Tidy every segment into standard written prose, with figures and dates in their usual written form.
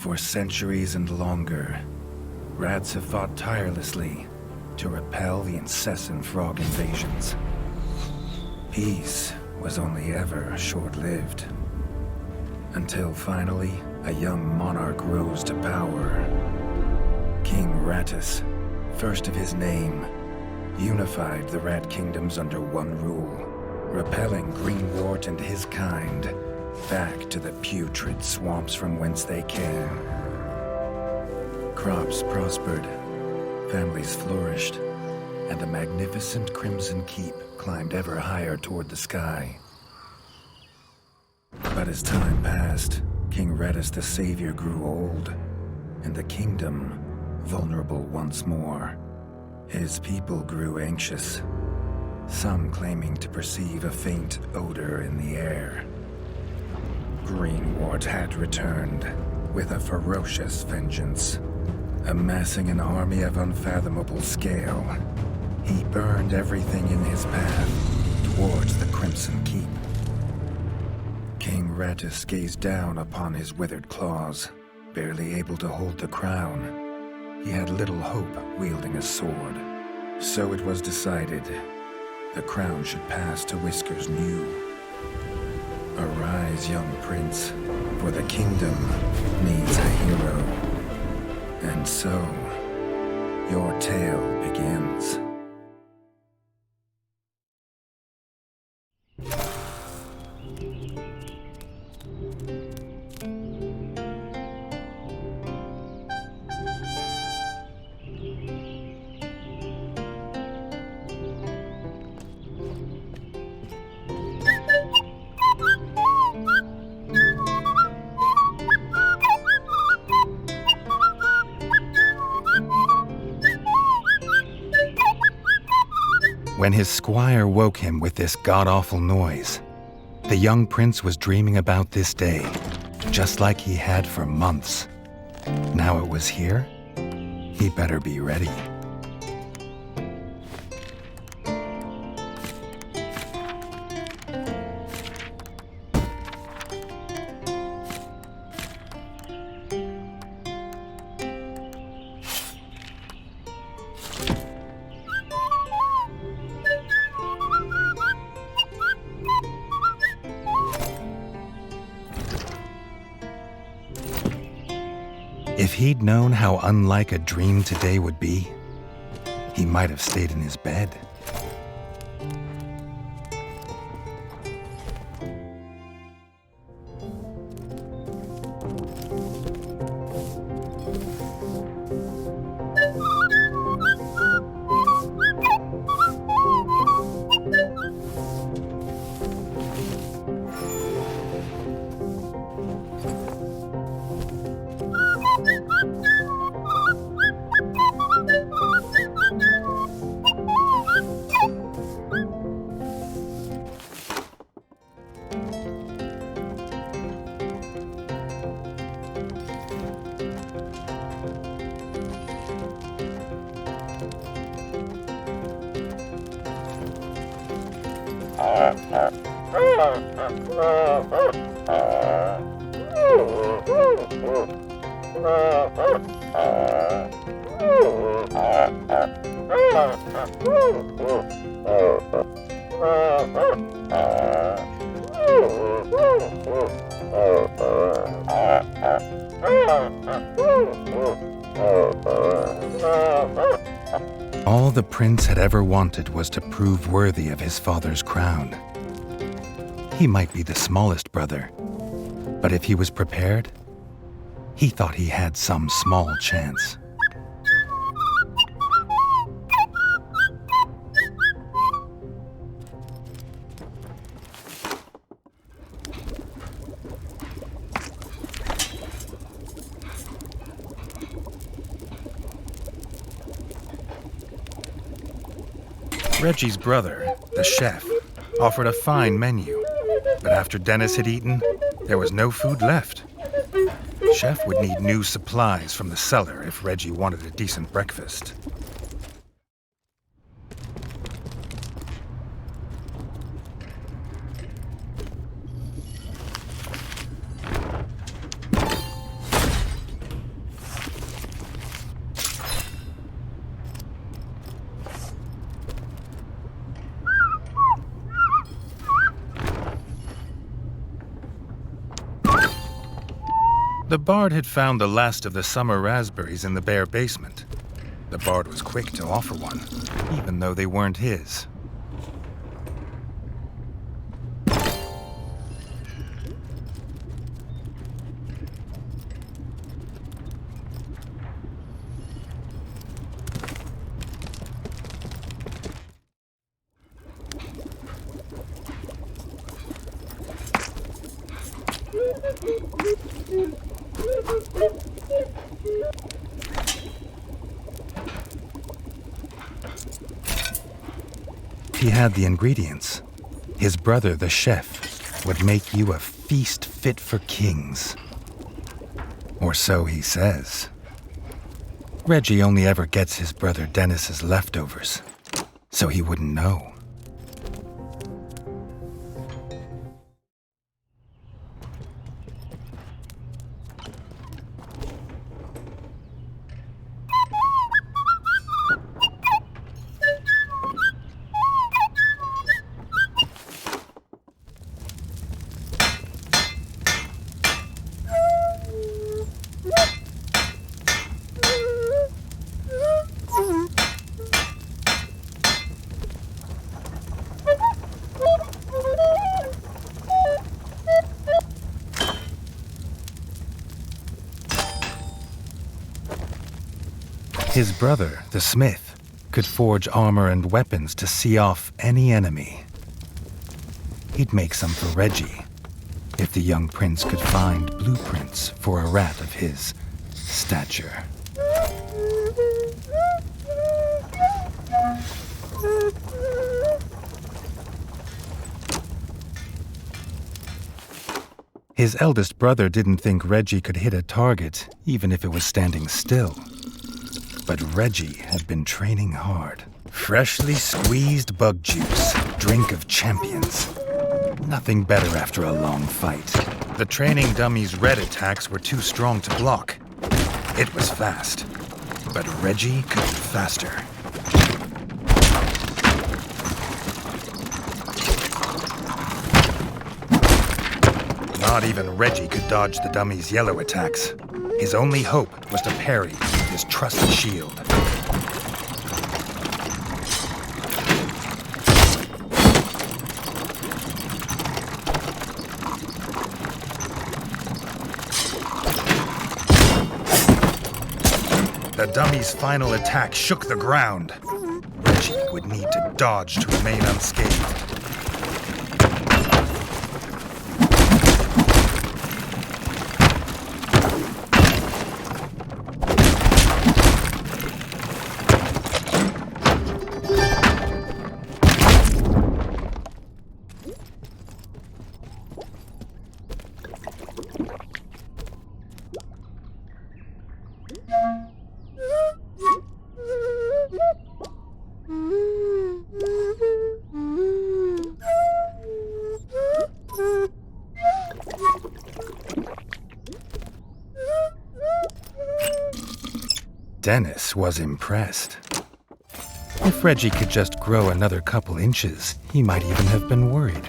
For centuries and longer, rats have fought tirelessly to repel the incessant frog invasions. Peace was only ever short-lived, until finally a young monarch rose to power. King Rattus, first of his name, unified the rat kingdoms under one rule, repelling Greenwort and his kind back to the putrid swamps from whence they came. Crops prospered, families flourished, and the magnificent Crimson Keep climbed ever higher toward the sky. But as time passed, King Rattus the Savior grew old, and the kingdom vulnerable once more. His people grew anxious, some claiming to perceive a faint odor in the air. Greenwort had returned with a ferocious vengeance. Amassing an army of unfathomable scale, he burned everything in his path towards the Crimson Keep. King Rattus gazed down upon his withered claws, barely able to hold the crown. He had little hope wielding a sword, so it was decided the crown should pass to Whiskers New. Arise, young prince, for the kingdom needs a hero. And so, your tale begins. When his squire woke him with this god-awful noise, the young prince was dreaming about this day, just like he had for months. Now it was here, he better be ready. If he'd known how unlike a dream today would be, he might have stayed in his bed. All the prince had ever wanted was to prove worthy of his father's crown. He might be the smallest brother, but if he was prepared, he thought he had some small chance. Redgi's brother, the chef, offered a fine menu, but after Dennis had eaten, there was no food left. Chef would need new supplies from the cellar if Redgi wanted a decent breakfast. The bard had found the last of the summer raspberries in the bare basement. The bard was quick to offer one, even though they weren't his. He had the ingredients. His brother, the chef, would make you a feast fit for kings. Or so he says. Redgi only ever gets his brother Dennis's leftovers, so he wouldn't know. His brother, the smith, could forge armor and weapons to see off any enemy. He'd make some for Redgi, if the young prince could find blueprints for a rat of his stature. His eldest brother didn't think Redgi could hit a target, even if it was standing still. But Redgi had been training hard. Freshly squeezed bug juice, drink of champions. Nothing better after a long fight. The training dummy's red attacks were too strong to block. It was fast, but Redgi could be faster. Not even Redgi could dodge the dummy's yellow attacks. His only hope was to parry with his trusted shield. The dummy's final attack shook the ground. Redgi would need to dodge to remain unscathed. Dennis was impressed. If Redgi could just grow another couple inches, he might even have been worried.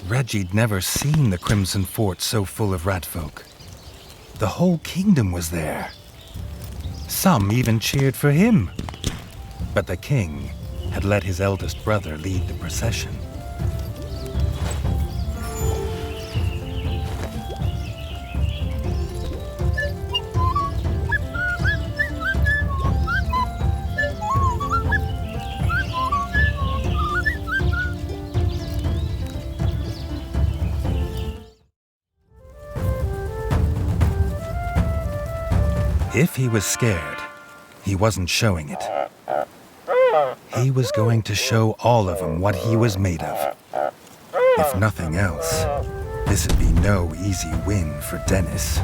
Redgi'd never seen the Crimson Fort so full of ratfolk. The whole kingdom was there. Some even cheered for him. But the king had let his eldest brother lead the procession. If he was scared, he wasn't showing it. He was going to show all of them what he was made of. If nothing else, this'd be no easy win for Dennis.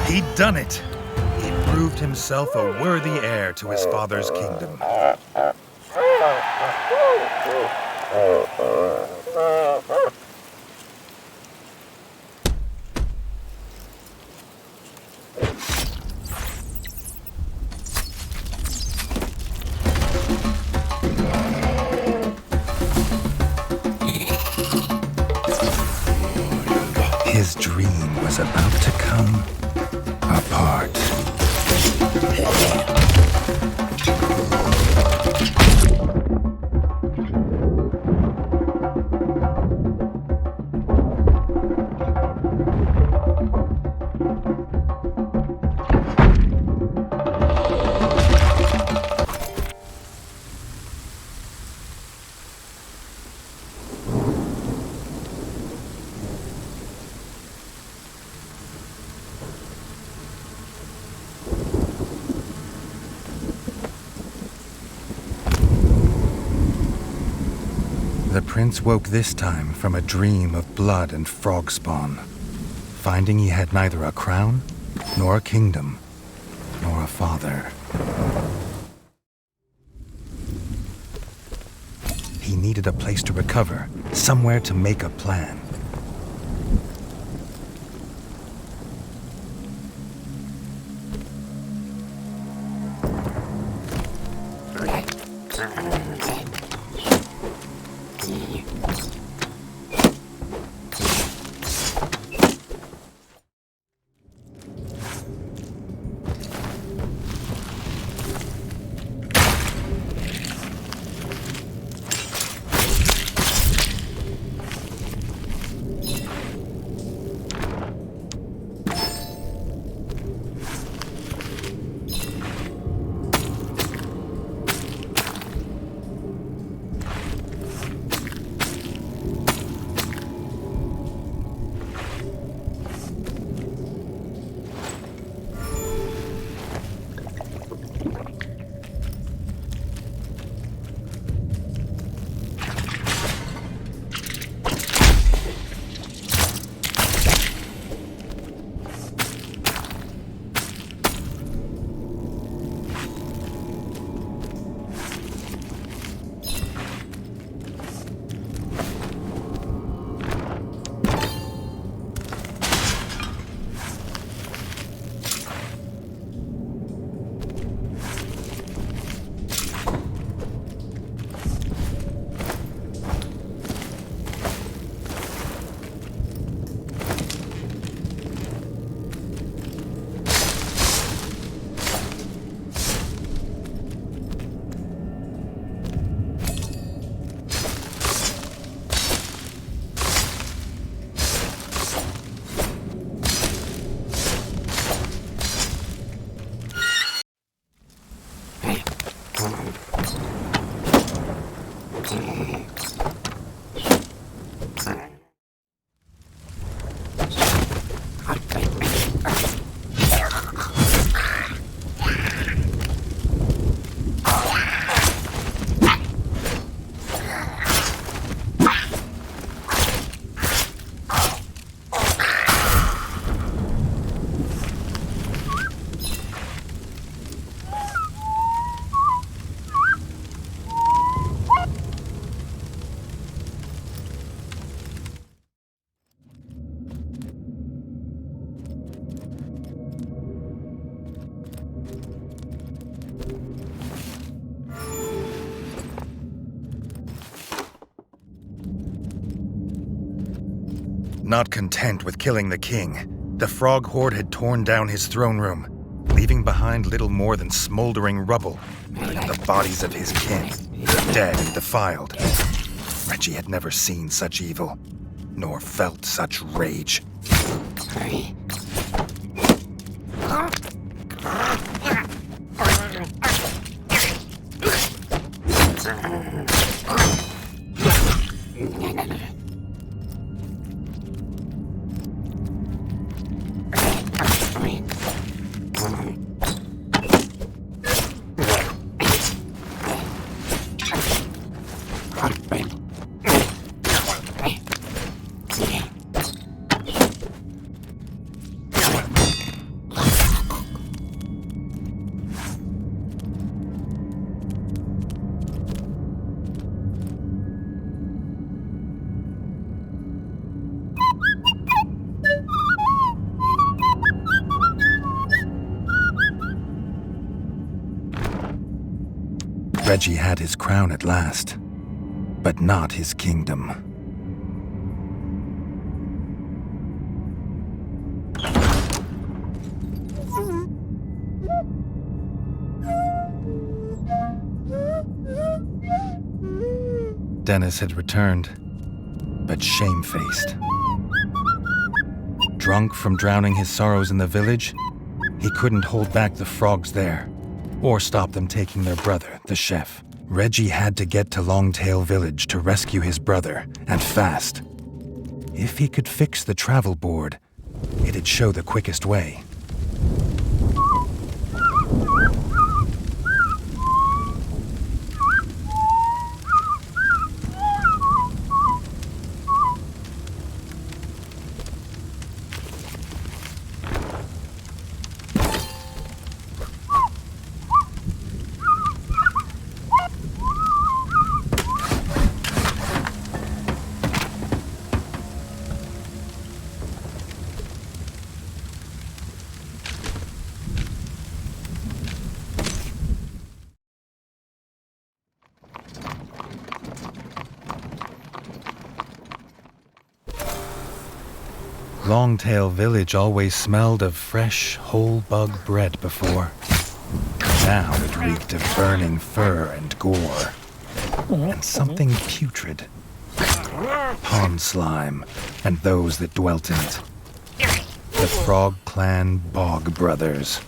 He'd done it. He'd proved himself a worthy heir to his father's kingdom. His dream was about to come apart. The prince woke this time from a dream of blood and frog spawn, finding he had neither a crown, nor a kingdom, nor a father. He needed a place to recover, somewhere to make a plan. Not content with killing the king, the frog horde had torn down his throne room, leaving behind little more than smoldering rubble and the bodies of his kin, dead and defiled. Redgi had never seen such evil, nor felt such rage. Redgi had his crown at last, but not his kingdom. Dennis had returned, but shamefaced. Drunk from drowning his sorrows in the village, he couldn't hold back the frogs there, or stop them taking their brother, the chef. Redgi had to get to Longtail Village to rescue his brother, and fast. If he could fix the travel board, it'd show the quickest way. Longtail Village always smelled of fresh, whole bug bread before. Now it reeked of burning fur and gore, and something putrid. Pond slime, and those that dwelt in it. The Frog Clan Bog Brothers.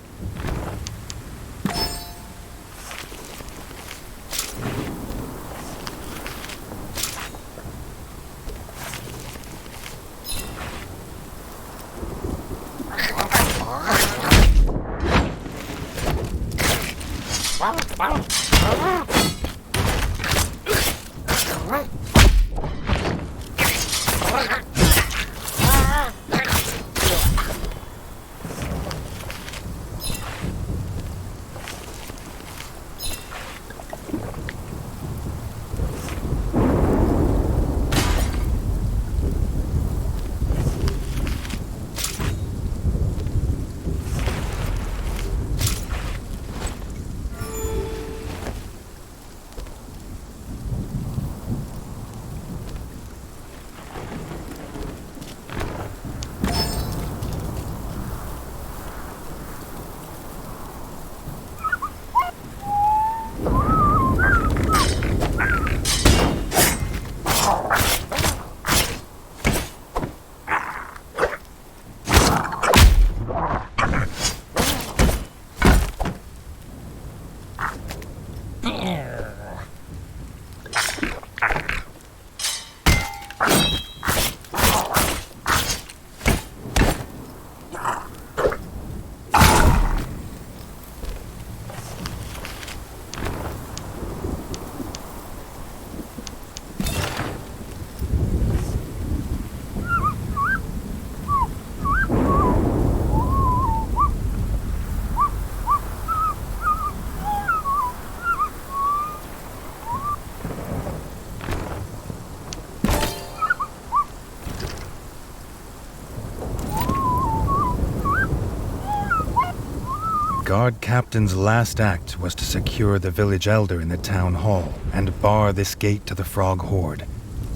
Guard Captain's last act was to secure the village elder in the town hall and bar this gate to the frog horde,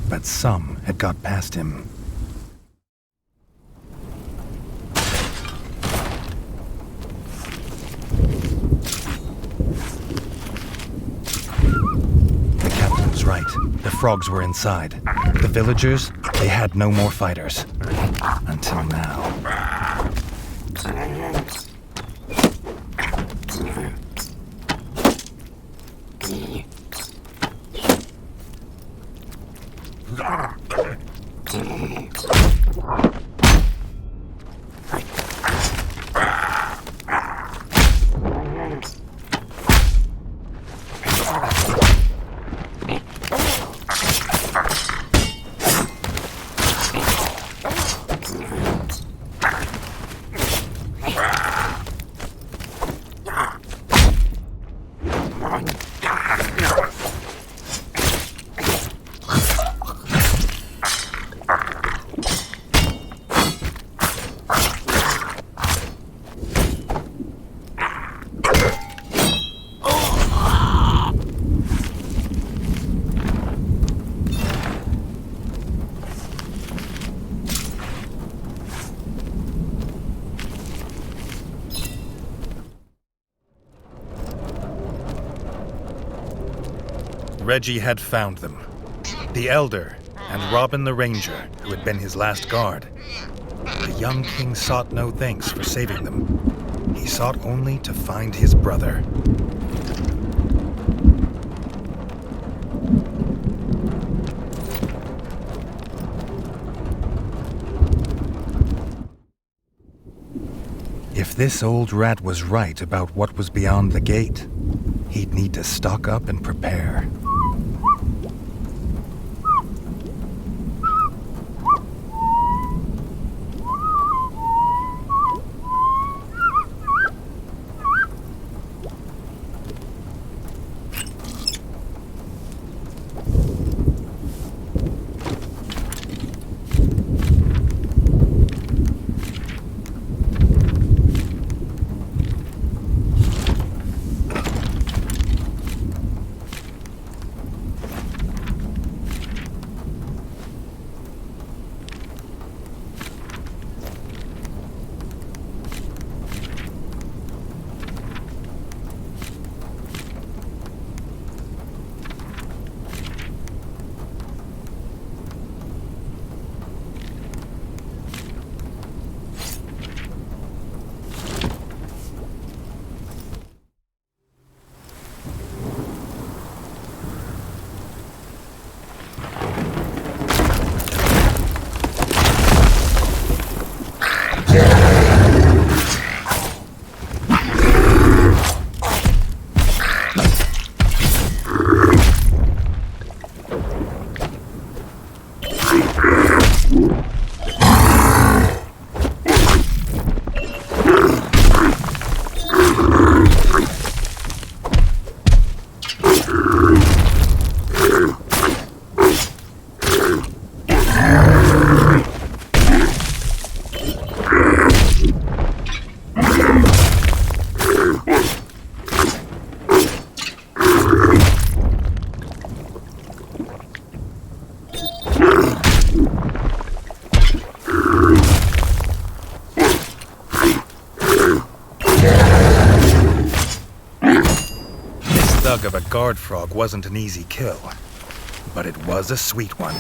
but some had got past him. The frogs were inside. The villagers, they had no more fighters. Until now. Redgi had found them. The Elder and Robin the Ranger, who had been his last guard. The young king sought no thanks for saving them. He sought only to find his brother. If this old rat was right about what was beyond the gate, he'd need to stock up and prepare. Of a guard frog wasn't an easy kill, but it was a sweet one.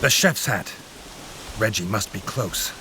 The chef's hat. Redgi must be close.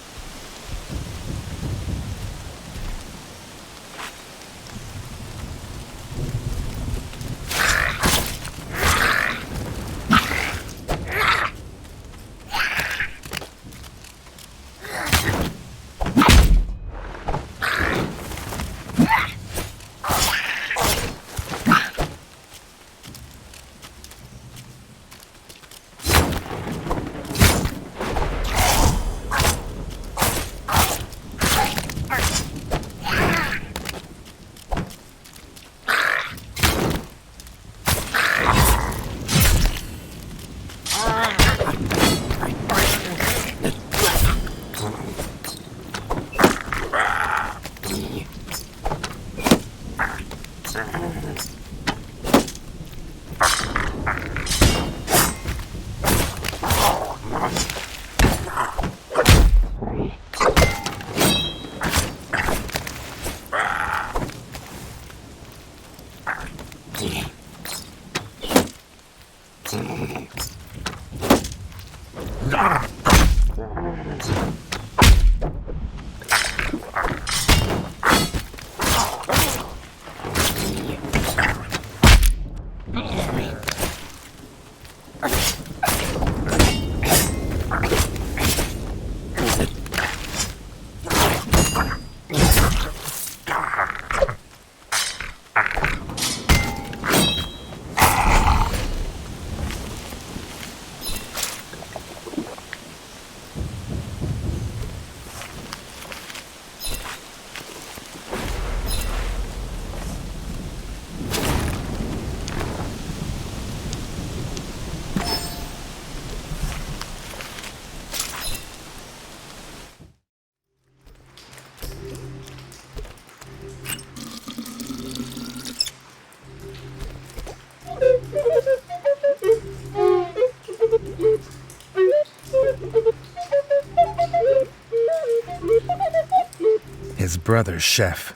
His brother's chef,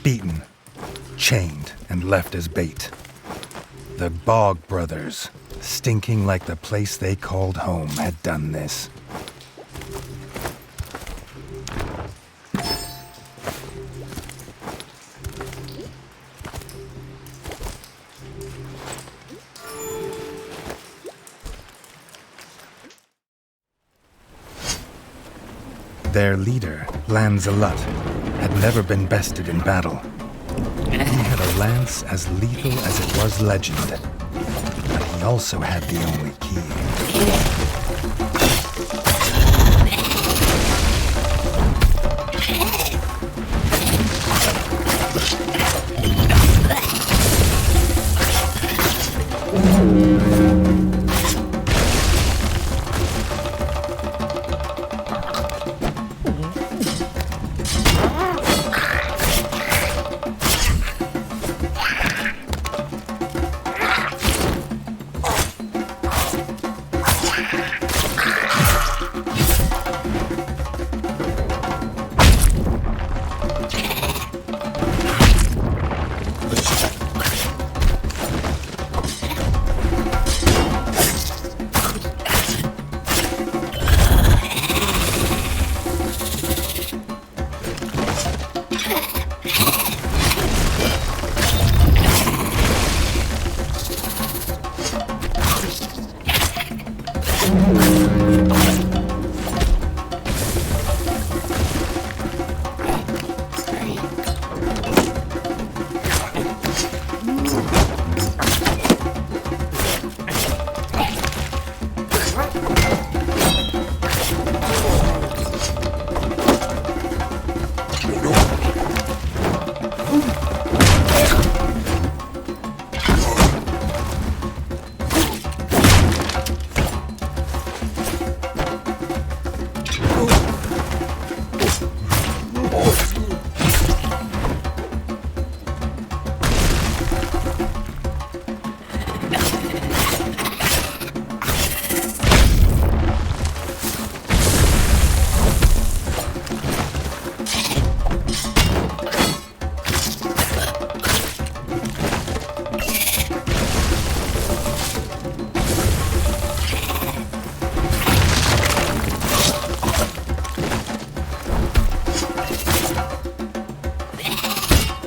beaten, chained, and left as bait. The Bog brothers, stinking like the place they called home, had done this. Their leader, Lancelot, had never been bested in battle. He had a lance as lethal as it was legend, but he also had the only key.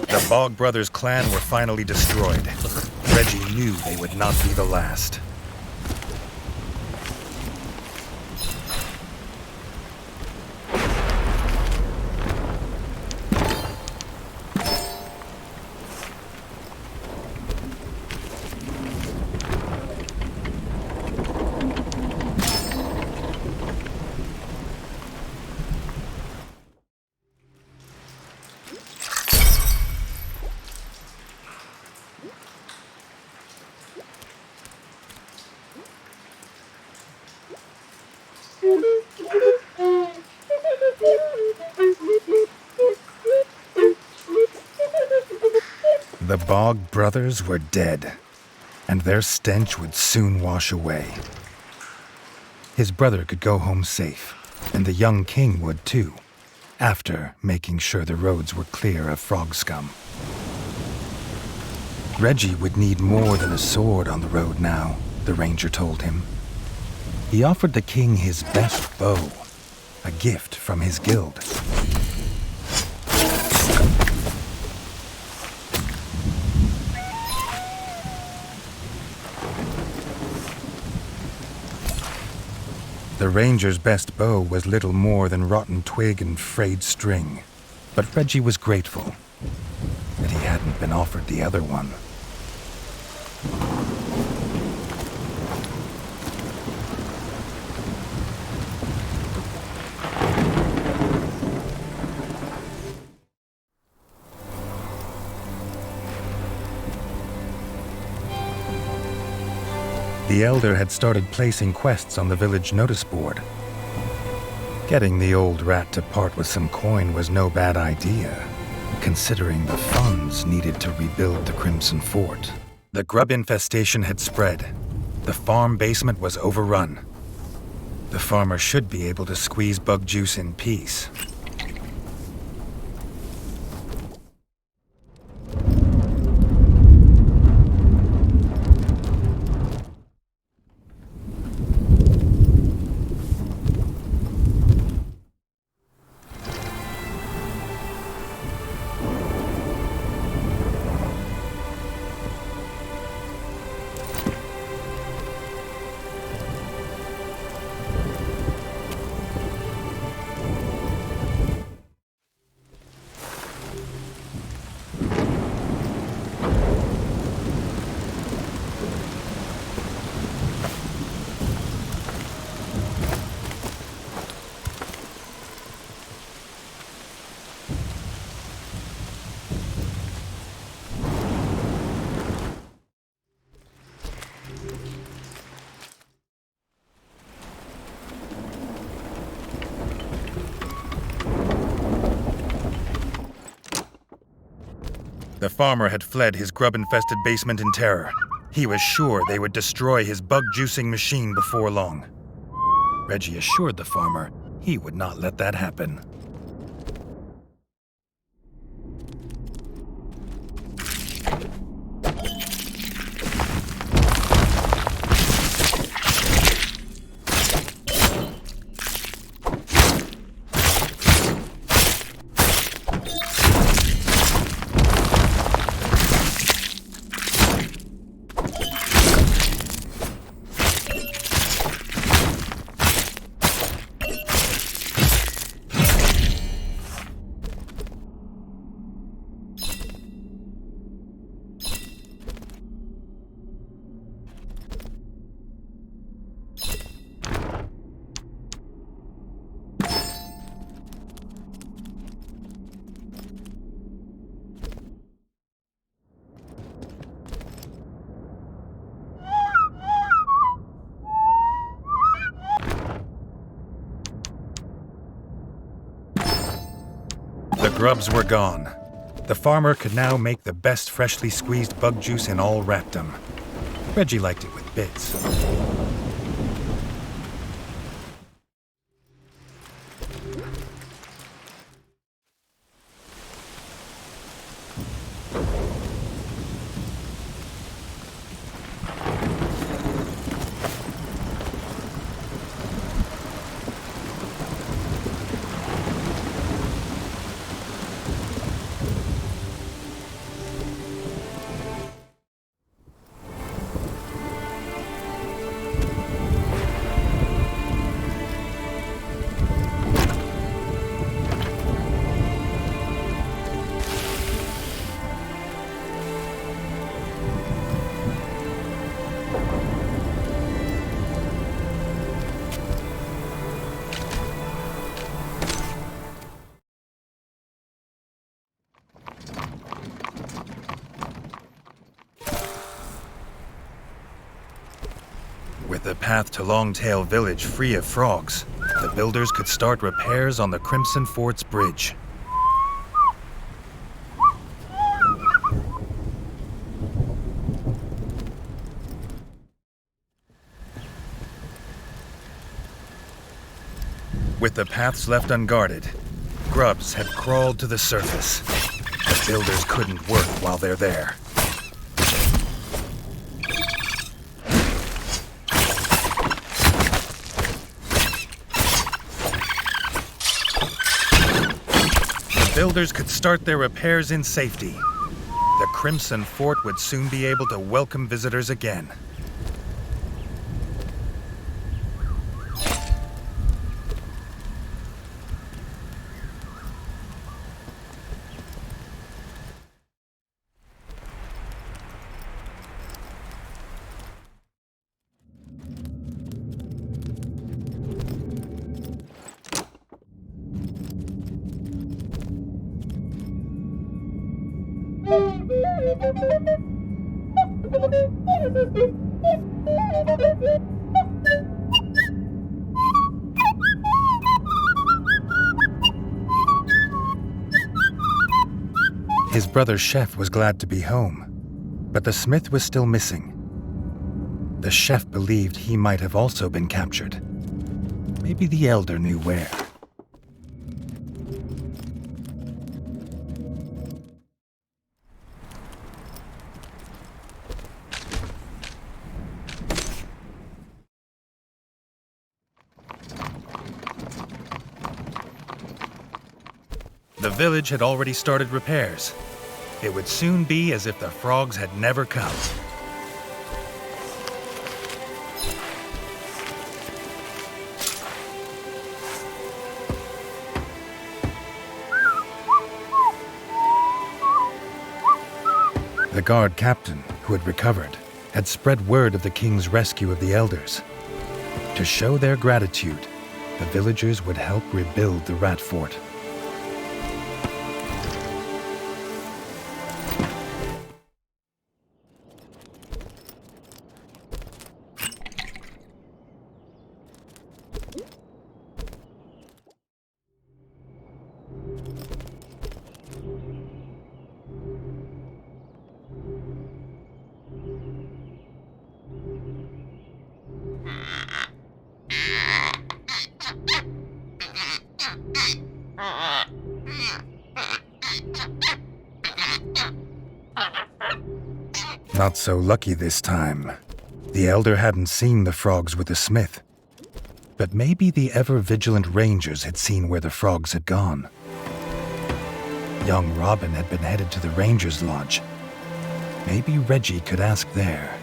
The Bog brothers' clan were finally destroyed. Redgi knew they would not be the last. The Bog brothers were dead, and their stench would soon wash away. His brother could go home safe, and the young king would too, after making sure the roads were clear of frog scum. Redgi would need more than a sword on the road now, the ranger told him. He offered the king his best bow, a gift from his guild. The ranger's best bow was little more than rotten twig and frayed string, but Redgi was grateful that he hadn't been offered the other one. The elder had started placing quests on the village notice board. Getting the old rat to part with some coin was no bad idea, considering the funds needed to rebuild the Crimson Fort. The grub infestation had spread. The farm basement was overrun. The farmer should be able to squeeze bug juice in peace. The farmer had fled his grub-infested basement in terror. He was sure they would destroy his bug-juicing machine before long. Redgi assured the farmer he would not let that happen. The grubs were gone. The farmer could now make the best freshly squeezed bug juice in all ratdom. Redgi liked it with bits. With the path to Longtail Village free of frogs, the builders could start repairs on the Crimson Fort's bridge. With the paths left unguarded, grubs had crawled to the surface. The builders couldn't work while they're there. The builders could start their repairs in safety. The Crimson Fort would soon be able to welcome visitors again. His brother Chef was glad to be home, but the smith was still missing. The chef believed he might have also been captured. Maybe the elder knew where. The village had already started repairs. It would soon be as if the frogs had never come. The guard captain, who had recovered, had spread word of the king's rescue of the elders. To show their gratitude, the villagers would help rebuild the rat fort. Not so lucky this time. The elder hadn't seen the frogs with the smith. But maybe the ever-vigilant rangers had seen where the frogs had gone. Young Robin had been headed to the ranger's lodge. Maybe Redgi could ask there.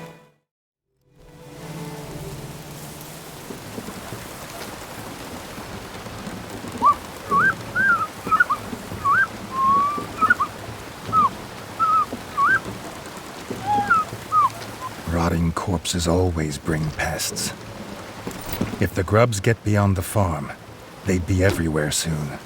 Rotting corpses always bring pests. If the grubs get beyond the farm, they'd be everywhere soon.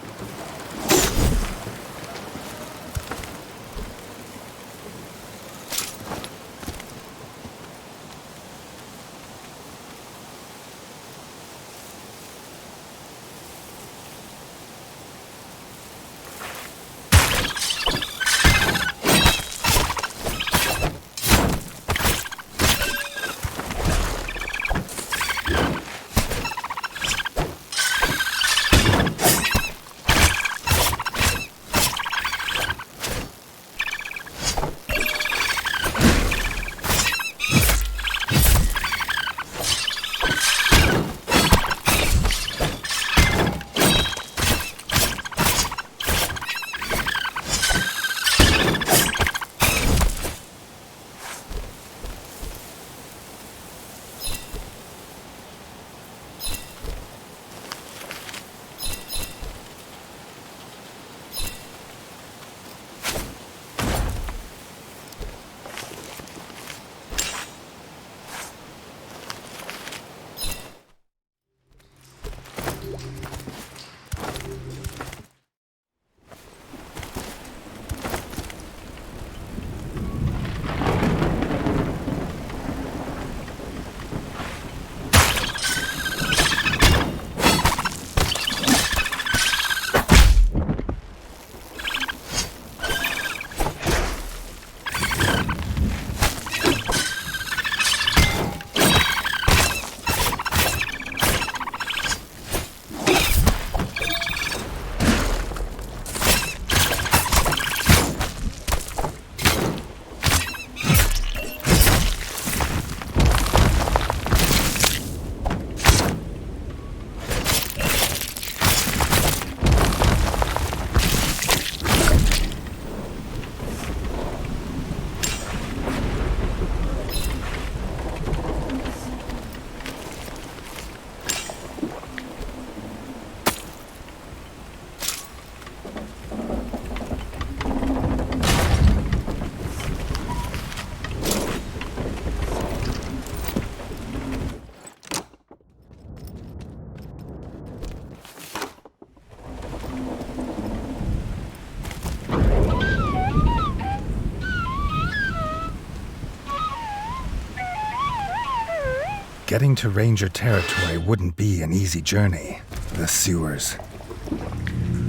Getting to Ranger territory wouldn't be an easy journey. The sewers.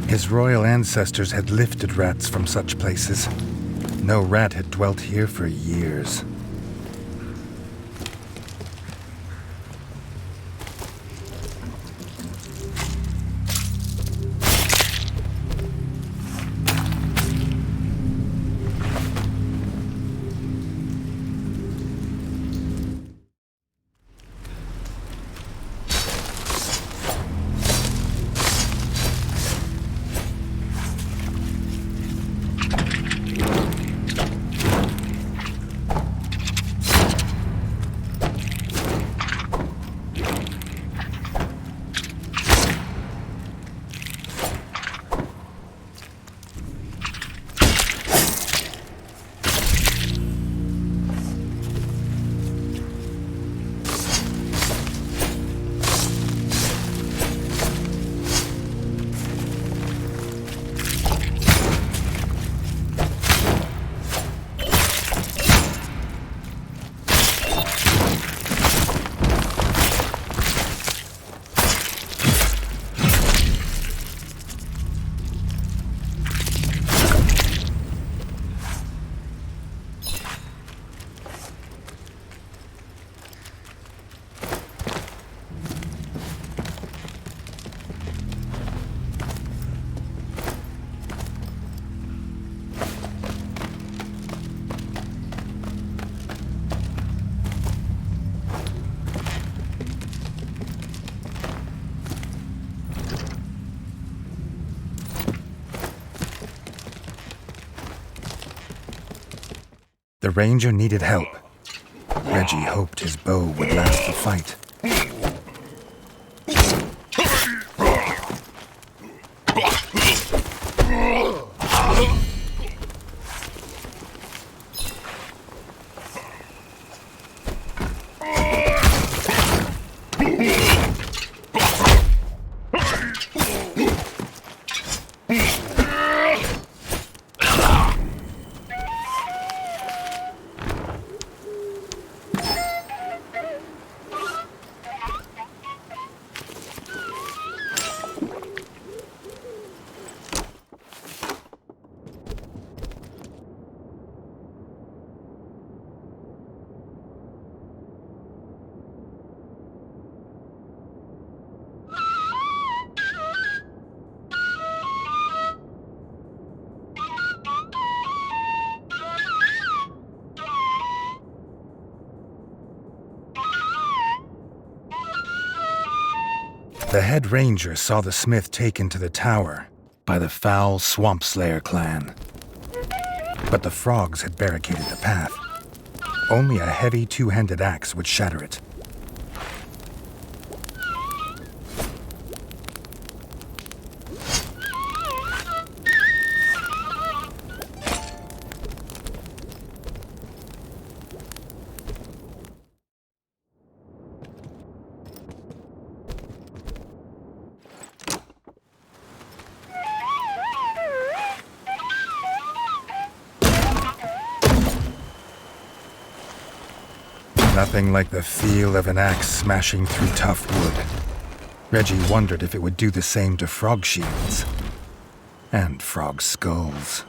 His royal ancestors had lifted rats from such places. No rat had dwelt here for years. The ranger needed help. Redgi hoped his bow would last the fight. The head ranger saw the smith taken to the tower by the foul Swamp Slayer clan. But the frogs had barricaded the path. Only a heavy two-handed axe would shatter it. Nothing like the feel of an axe smashing through tough wood. Redgi wondered if it would do the same to frog shields. And frog skulls.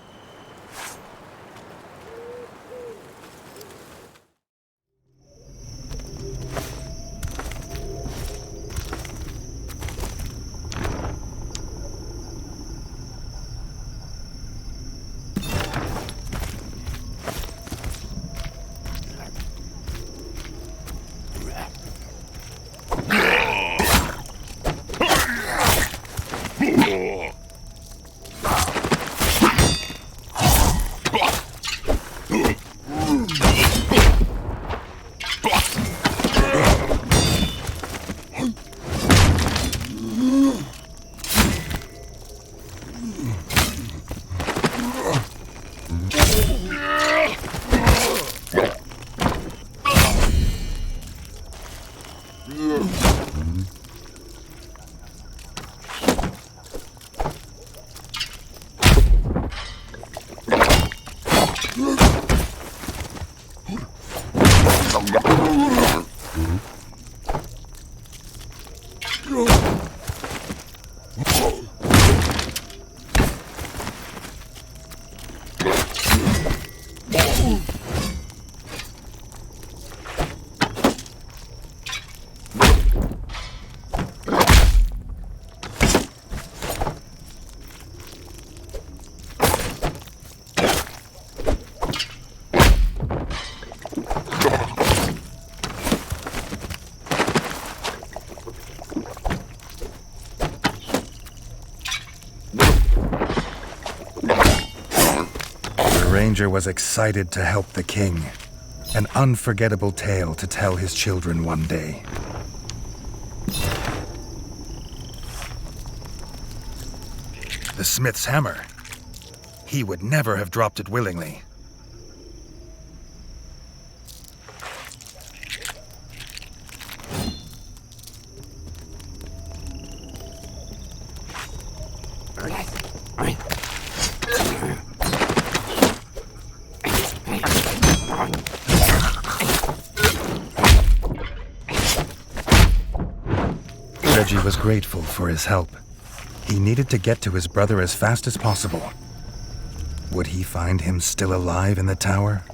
stranger was excited to help the king. An unforgettable tale to tell his children one day. The smith's hammer. He would never have dropped it willingly. Redgi was grateful for his help. He needed to get to his brother as fast as possible. Would he find him still alive in the tower?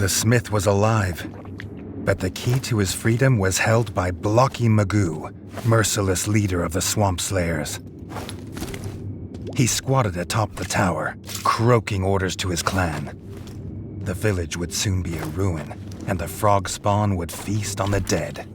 The smith was alive, but the key to his freedom was held by Blocky Magoo, merciless leader of the Swamp Slayers. He squatted atop the tower, croaking orders to his clan. The village would soon be a ruin, and the frog spawn would feast on the dead.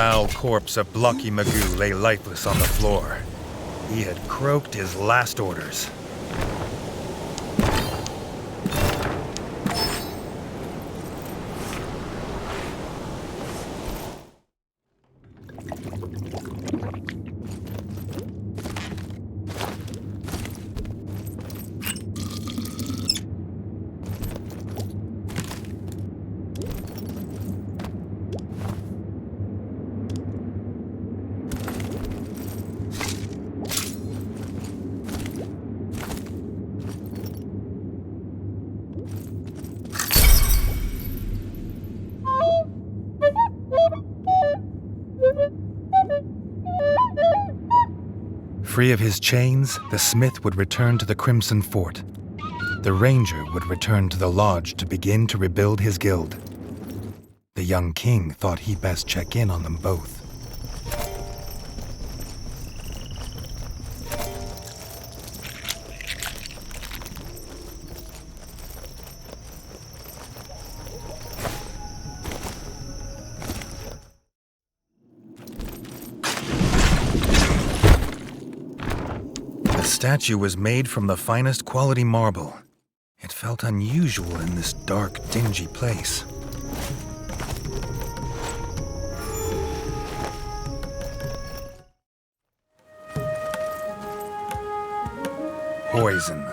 foul corpse of Blocky Magoo lay lifeless on the floor. He had croaked his last orders. Free of his chains, the smith would return to the Crimson Fort. The ranger would return to the lodge to begin to rebuild his guild. The young king thought he'd best check in on them both. The statue was made from the finest quality marble. It felt unusual in this dark, dingy place. Poison.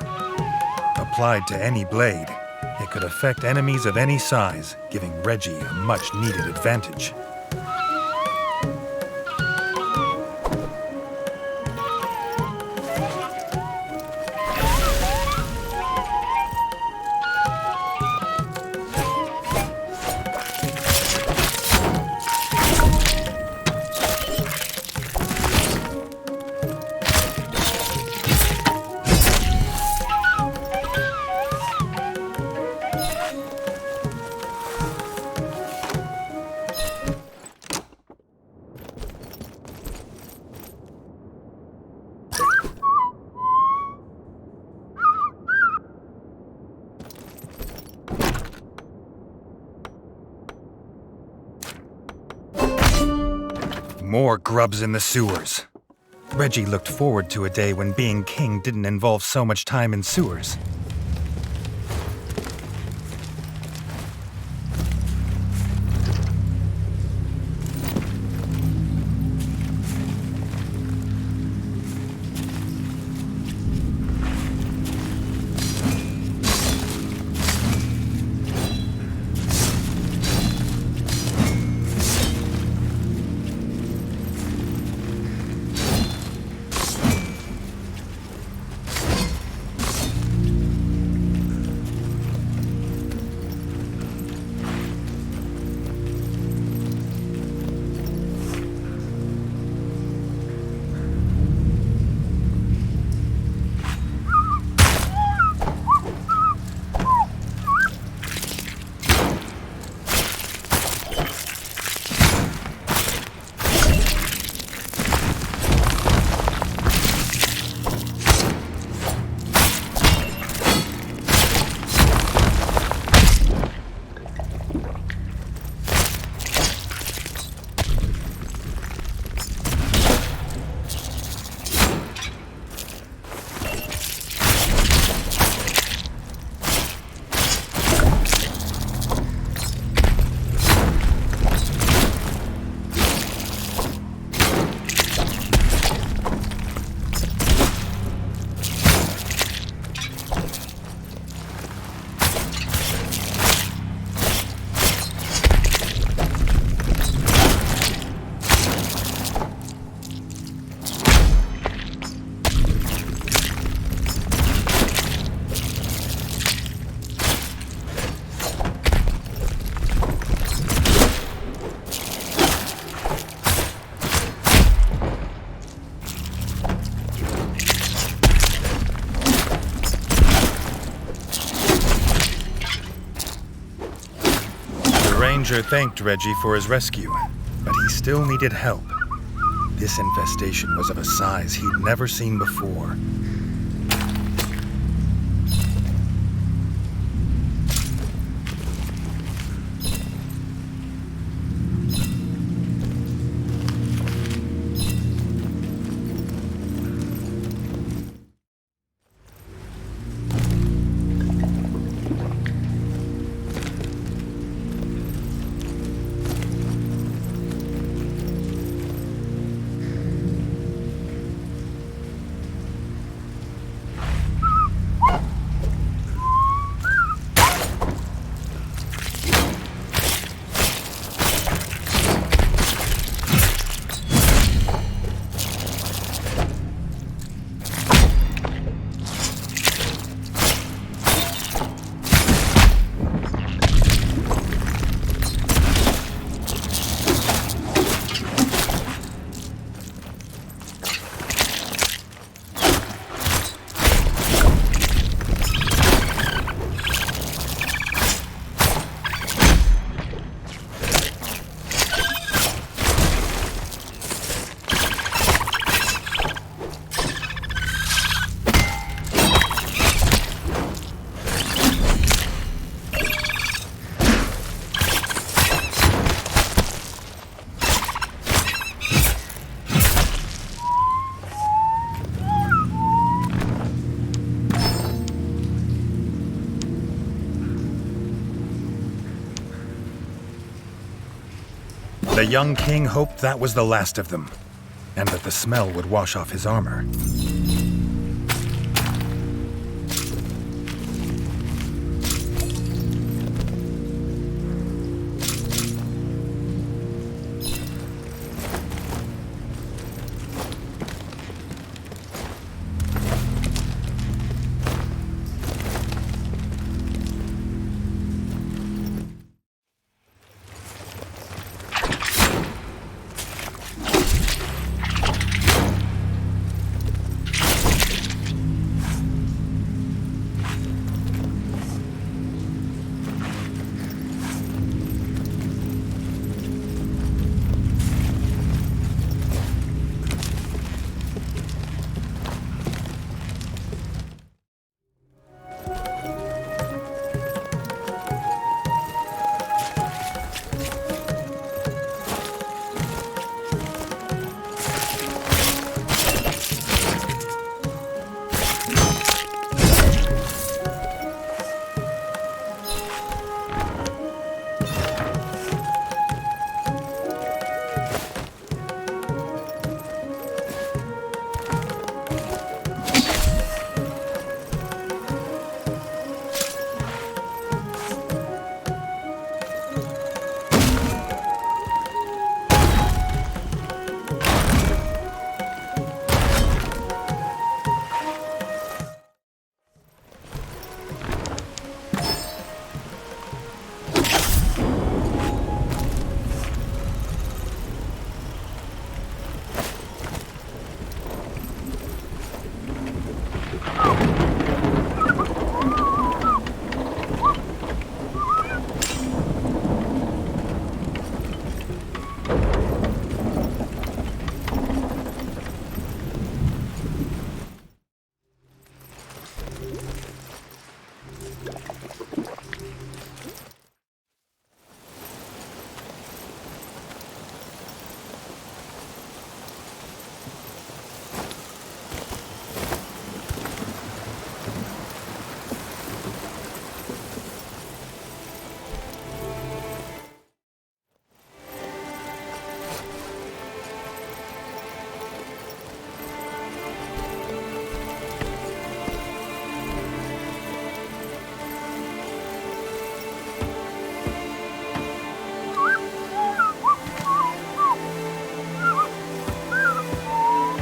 Applied to any blade, it could affect enemies of any size, giving Redgi a much-needed advantage. More grubs in the sewers. Redgi looked forward to a day when being king didn't involve so much time in sewers. Ranger thanked Redgi for his rescue, but he still needed help. This infestation was of a size he'd never seen before. The young king hoped that was the last of them, and that the smell would wash off his armor.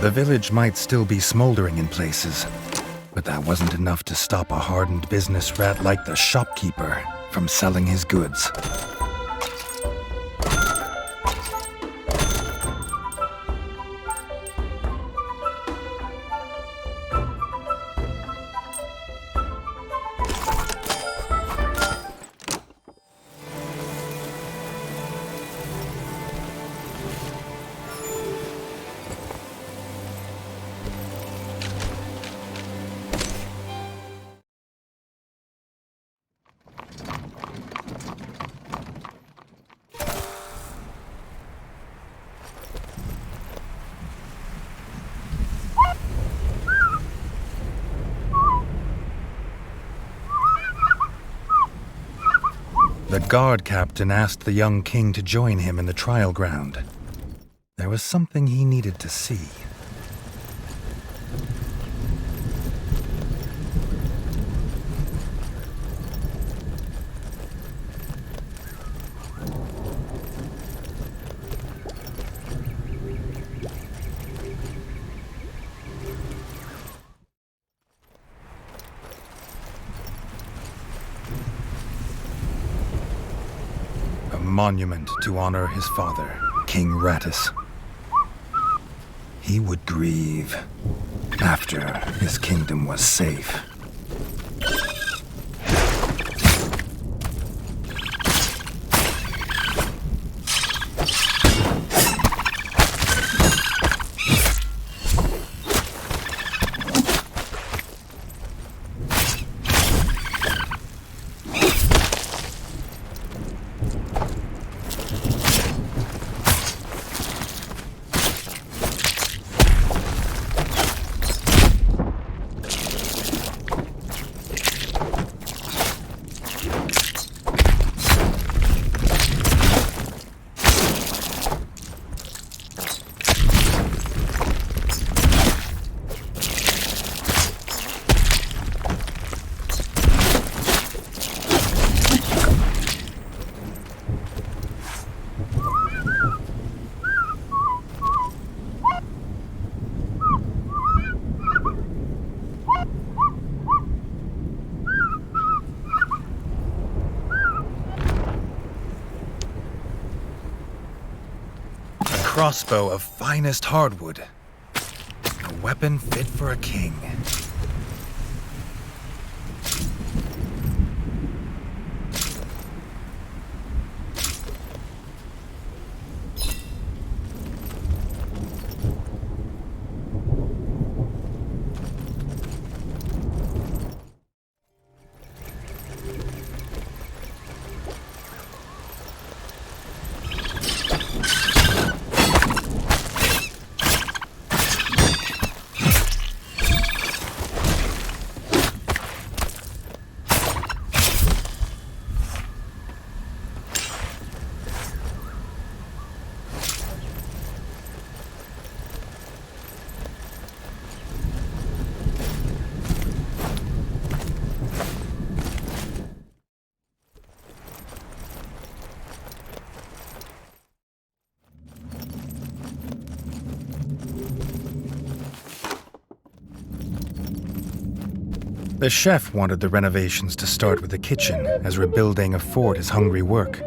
The village might still be smoldering in places, but that wasn't enough to stop a hardened business rat like the shopkeeper from selling his goods. The guard captain asked the young king to join him in the trial ground. There was something he needed to see. Monument to honor his father, King Rattus. He would grieve after his kingdom was safe. crossbow of finest hardwood. A weapon fit for a king. The chef wanted the renovations to start with the kitchen, as rebuilding a fort is hungry work.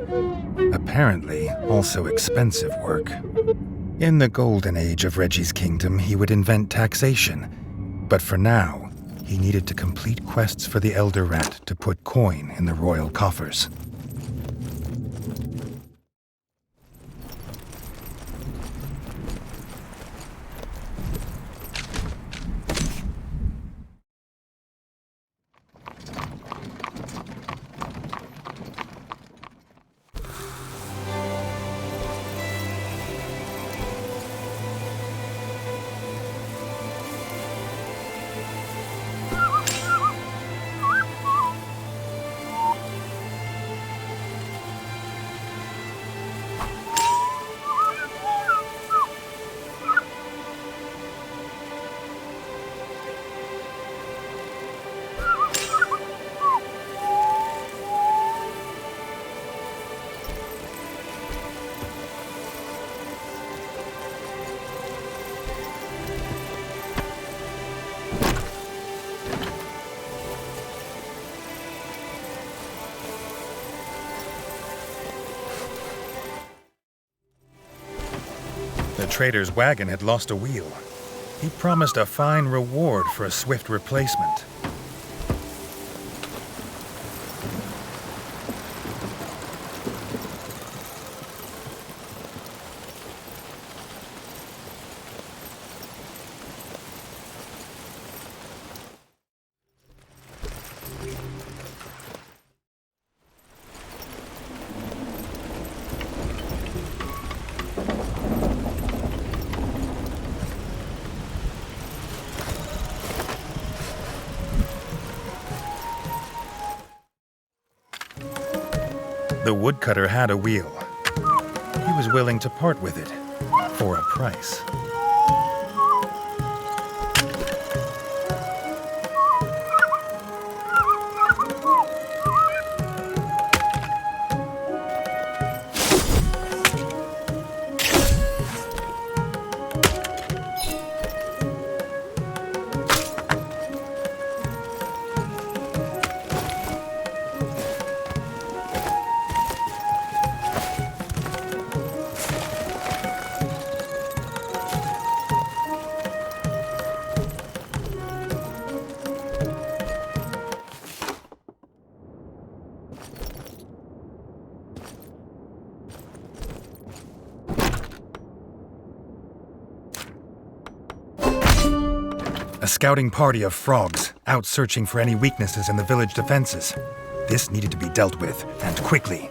Apparently, also expensive work. In the golden age of Redgi's kingdom, he would invent taxation. But for now, he needed to complete quests for the Elder Rat to put coin in the royal coffers. The trader's wagon had lost a wheel. He promised a fine reward for a swift replacement. The woodcutter had a wheel. He was willing to part with it for a price. A scouting party of frogs, out searching for any weaknesses in the village defenses. This needed to be dealt with, and quickly.